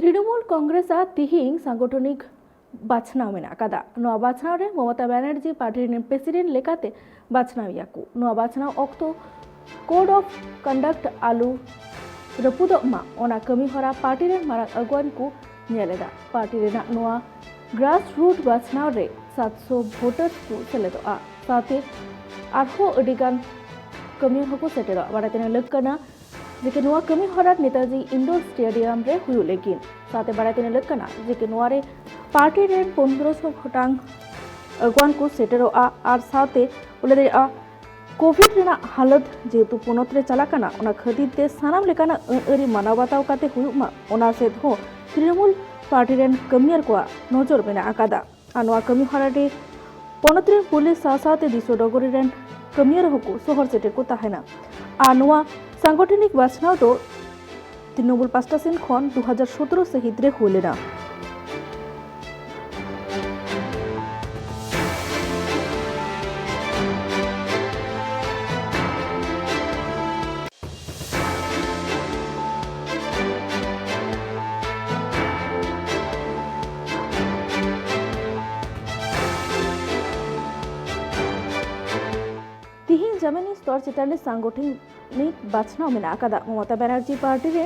तृणमूल कांग्रेस तिहिं सांगठनिक बाछनाव मेना कदा नवा बाछनाव रे ममता बनर्जी पार्टी प्रेसिडेंट लेकाते बाछनाव याकू नवा बाछनाव ऑक्टो कोड ऑफ कंडक्ट आलू रपुदो मा ओना कमी हरा पार्टी रे मारा अगवान को नेलेदा पार्टी रे नवा ग्रास रूट बाछनाव रे 700 वोटर्स को सेलेदो आ साथे आरहो अडिगान कमी हको सेटेरो बारातेना लक्कना जेके नवा कमी हरात नेताजी इंडोर स्टेडियम रे हुयु लेकिन साथे बारातेना लक्कना जेके नवा रे पार्टी रे 1500 गोटांग अगवान को सेटेरो आ आर साथे उलेदे आ कोविड रेना हालत जेतु पोनत रे चलाकाना ओना खदिर ते सानाम लेकाना अरी मानवताव काते हुयुमा ओना से हो तृणमूल पार्टी रेन कमियर को नजर बेना आकादा आनवा कमी हराटे पोनत रे पुलिस सासाते दिसो डगरी रेन कमियर हको शहर सेटे को ताहेना आनवा सांगठनिक बाछनाव तो तृणमूल 5टा सिन खन 2017 से हिद्रे होलेना तिहिं जमीनी स्तर चिताले सांगठनिक बाछनाव मेना आकादा ममता बनर्जी पार्टी रे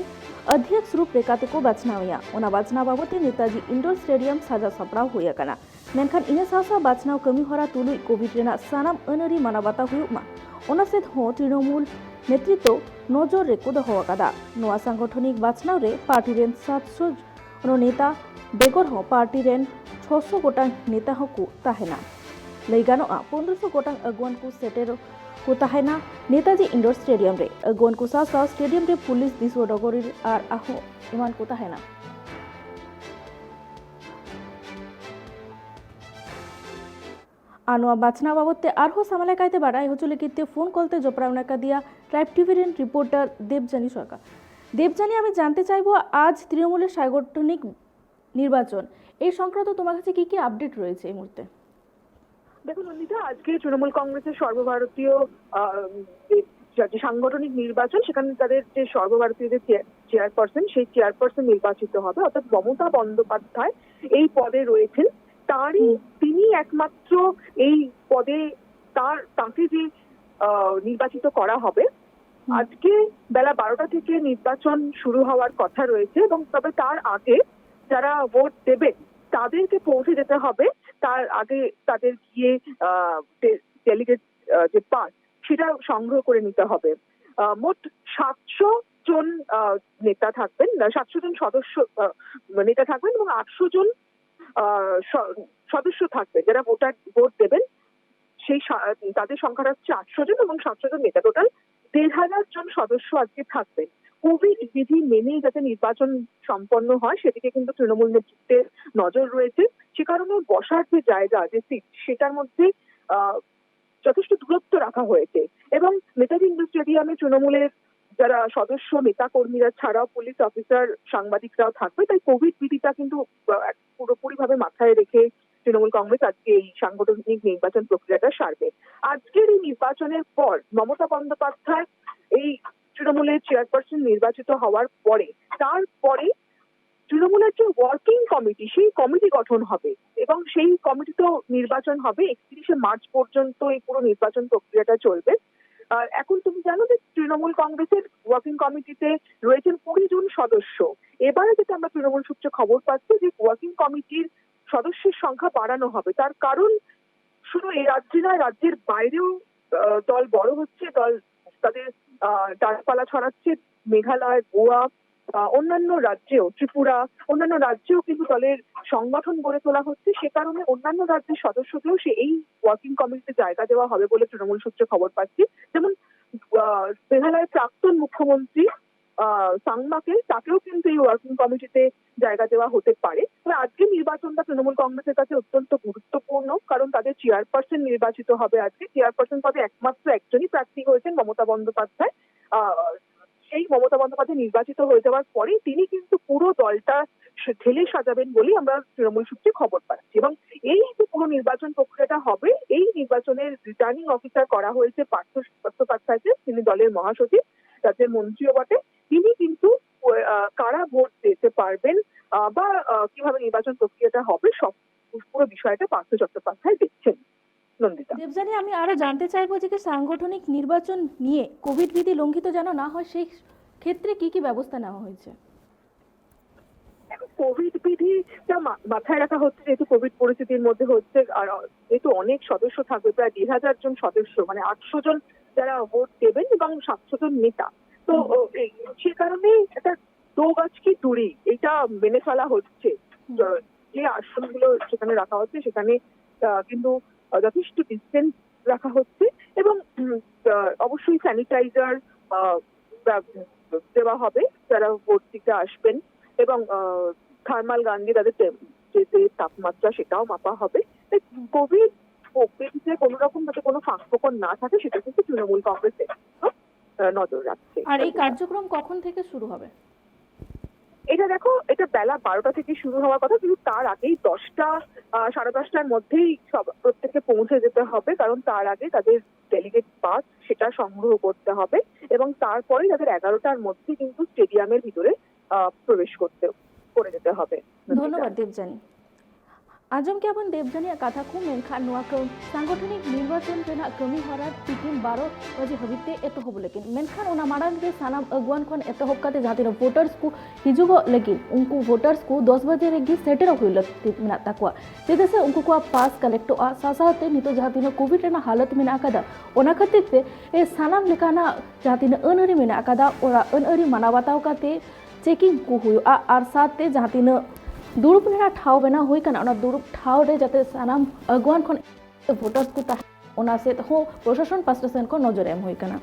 अध्यक्ष रूप रेखाते को बाछनावया ओना बाछनाव बाबते नेताजी इंडोर स्टेडियम साजा सपड़ाव हुया कना मेनखान इने सासा बाछनाव कमी हरा तुलुई कोविड रेना सानाम अनरी मानवता हुयुमा ओना से हो तृणमूल नेतृत्व नजर रेको दहो आकादा नवा सांगठनिक बाछनाव रे पार्टी रेन 700 नेता बेगर हो पार्टी रेन 600 गोटां नेता हको ताहेना लैगानो 1500 गोटां अगवान को सेटेरो को ताहेना नेताजी इंडोर स्टेडियम रे अगवान को सासा स्टेडियम रे पुलिस दिसो डगरी आर आहो इमान को ताहेना आनुआ बाछना बाबते आरहो सामले कायते बाड़ाई होचले किते फोन कलते जपरावना का दिया ट्राइब टीवी रे रिपोर्टर देवजानी सरकार देवजानी আমি জানতে চাইবো আজ তৃণমূলের সাংগঠনিক নির্বাচন এই সংক্রান্ত তোমার কাছে কি কি আপডেট রয়েছে এই মুহূর্তে দেখুন অনিতা, আজকে তৃণমূল কংগ্রেসের সর্বভারতীয় যে সাংগঠনিক নির্বাচন, সেখানে তাদের যে সর্বভারতীয় যে চেয়ারপারসন, সেই চেয়ারপারসন নির্বাচিত হবে, অর্থাৎ মমতা বন্দ্যোপাধ্যায় এই পদে রয়েছেন। তিনি একমাত্র এই পদে তাকে যে নির্বাচিত করা হবে। আজকে বেলা 12টা থেকে নির্বাচন শুরু হওয়ার কথা রয়েছে এবং তবে তার আগে যারা ভোট দেবে তাদেরকে পৌঁছে যেতে হবে। তার আগে তাদের গিয়ে ডেলিগেট যে পাস সেটা সংগ্রহ করে নিতে হবে। মোট 700 জন নেতা থাকবেন, 700 জন সদস্য নেতা থাকবেন এবং 800 জন সদস্য থাকবেন যারা ভোট দেবেন। সেই তাদের সংখ্যা হচ্ছে 800 জন এবং 700 জন নেতা, টোটাল 1500 জন সদস্য আজকে থাকবেন। কোভিড বিধি মেনে যাতে নির্বাচন সম্পন্ন হয় সেদিকে কিন্তু তৃণমূল নেতৃত্বের নজর রয়েছে। সে কারণে বসার যে জায়গা, যে সিট, সেটার মধ্যে যথেষ্ট দূরত্ব রাখা হয়েছে এবং নেতাজি ইন্ডোর স্টেডিয়ামে তৃণমূলের যারা সদস্য নেতা কর্মীরা ছাড়াও পুলিশ অফিসার, সাংবাদিকরাও থাকবে। তাই কোভিড বিধিটা কিন্তু পুরোপুরিভাবে মাথায় রেখে তৃণমূল কংগ্রেস আজকে এই সাংগঠনিক নির্বাচন প্রক্রিয়াটা সারবে। আজকের এই নির্বাচনের পর মমতা বন্দ্যোপাধ্যায় এই তৃণমূলের চেয়ারপারসন নির্বাচিত হওয়ার পরে তারপরে তৃণমূলের যে ওয়ার্কিং কমিটি, সেই কমিটি গঠন হবে এবং সেই কমিটিতেও নির্বাচন হবে। 31শে মার্চ পর্যন্ত এই পুরো নির্বাচন প্রক্রিয়াটা চলবে। এখন তুমি জানো যে তৃণমূল কংগ্রেসের ওয়ার্কিং কমিটিতে রয়েছেন 20 জন সদস্য। এবারে যেটা আমরা তৃণমূল সূত্রে খবর পাচ্ছি যে ওয়ার্কিং কমিটির সদস্যের সংখ্যা বাড়ানো হবে। তার কারণ শুধু এই রাজ্যে নয়, রাজ্যের বাইরেও দল বড় হচ্ছে, দল তাদের ডালপালা ছড়াচ্ছে। মেঘালয়, গোয়া, অন্যান্য রাজ্যেও, ত্রিপুরা, অন্যান্য রাজ্যেও কিন্তু দলের সংগঠন গড়ে তোলা হচ্ছে। সে কারণে অন্যান্য রাজ্যের সদস্যকেও এই ওয়ার্কিং কমিটিতে জায়গা দেওয়া হবে বলে তৃণমূল সূত্রে খবর পাচ্ছি। যেমন মেঘালয়ের প্রাক্তন মুখ্যমন্ত্রী সাংমাকে, তাকেও কিন্তু এই ওয়ার্কিং কমিটিতে জায়গা দেওয়া হতে পারে। তবে আজকে নির্বাচনটা তৃণমূল কংগ্রেসের কাছে অত্যন্ত গুরুত্বপূর্ণ, কারণ তাদের চেয়ারপারসন নির্বাচিত হবে আজকে। চেয়ারপারসন পদে একমাত্র একজনই প্রার্থী হয়েছেন, মমতা বন্দ্যোপাধ্যায়। সেই মমতা বন্দ্যোপাধ্যায় নির্বাচিত হয়ে যাওয়ার পরে তিনি কিন্তু পুরো দলটা ঢেলে সাজাবেন বলেই আমরা তৃণমূল সূত্রে খবর পাচ্ছি। এবং এই যে পুরো নির্বাচন প্রক্রিয়াটা হবে, এই নির্বাচনের রিটার্নিং অফিসার করা হয়েছে পার্থ চট্টোপাধ্যায়কে, তিনি দলের মহাসচিব, রাজ্যের মন্ত্রীও বটে। তিনি কিন্তু কারা ভোট দিতে পারবেন বা কিভাবে নির্বাচন প্রক্রিয়াটা হবে সব পুরো বিষয়টা পার্থ চট্টোপাধ্যায় দেখছেন। নন্দিতা। দেবযানী, আমি আরো জানতে চাইবো যে কি সাংগঠনিক নির্বাচন নিয়ে কোভিড বিধি লঙ্ঘিত যেন না হয় সেই ক্ষেত্রে কি কি ব্যবস্থা নেওয়া হয়েছে? কোভিড বিধিটা মাথায় রাখা হচ্ছে, যেহেতু কোভিড পরিস্থিতির মধ্যে হচ্ছে, আর যেহেতু অনেক সদস্য থাকবে, প্রায় 1,500 জন সদস্য, মানে 800 জন যারা ভোট দেবেন এবং 700 জন নেতা, তো সে কারণে একটা 2 গজ কি দূরি এটা মেনে চলা হচ্ছে। যে আসনগুলো সেখানে রাখা হচ্ছে সেখানে কিন্তু যথেষ্ট ডিস্টেন্স রাখা হচ্ছে এবং অবশ্যই স্যানিটাইজার দেওয়া হবে যারা ভোট দিতে আসবেন, এবং থার্মাল গান দিয়ে তাদের যে তাপমাত্রা সেটাও মাপা হবে। কোভিড যে কোনো রকম যাতে কোনো ফাঁকফোকর না থাকে সেটা কিন্তু তৃণমূল কংগ্রেসের নজর রাখছে। আর এই কার্যক্রম কখন থেকে শুরু হবে? এটা দেখো, এটা বেলা 12টা থেকে শুরু হওয়ার কথা, কিন্তু তার আগেই 10টা 10:30টার মধ্যেই প্রত্যেককে পৌঁছে যেতে হবে, কারণ তার আগে তাদের ডেলিগেট পাস সেটা সংগ্রহ করতে হবে এবং তারপরেই তাদের 11টার মধ্যে কিন্তু স্টেডিয়ামের ভিতরে প্রবেশ করে যেতে হবে। ধন্যবাদ দেবযানী। आजम के अपन देवजानी कथा को मेनखान नुआ को सांगठनिक निर्वाचन रेना कमी हरा तिकिन 12 बजे हबिते एतहब लेकिन मेनखान ओना मारांग रे सानाम अगुवान खन एतहब काते जातिनो वोटर्स को हिजुगो लेकिन उनको वोटर्स को 10 बजे रेगी सेटेर होइल मेना ताकवा जेदेसे उनको को पास कलेक्ट आ सासाते नितो जातिनो कोविड रेना हालत मेना कादा ओना खातिरते ए सानाम लेकाना जातिनो अनअरी मेना कादा ओरा अनअरी मानाबाताव काते चेकिंग को हुयो आर साथे जातिनो दुरुप रेना ठाव बेना हुई कना ओना दुरुप ठाव रे जाते सानाम अगुवान खन वोटर्स को ता ओना से हो प्रशासन पास्टेशन को नजर एम हुई कना।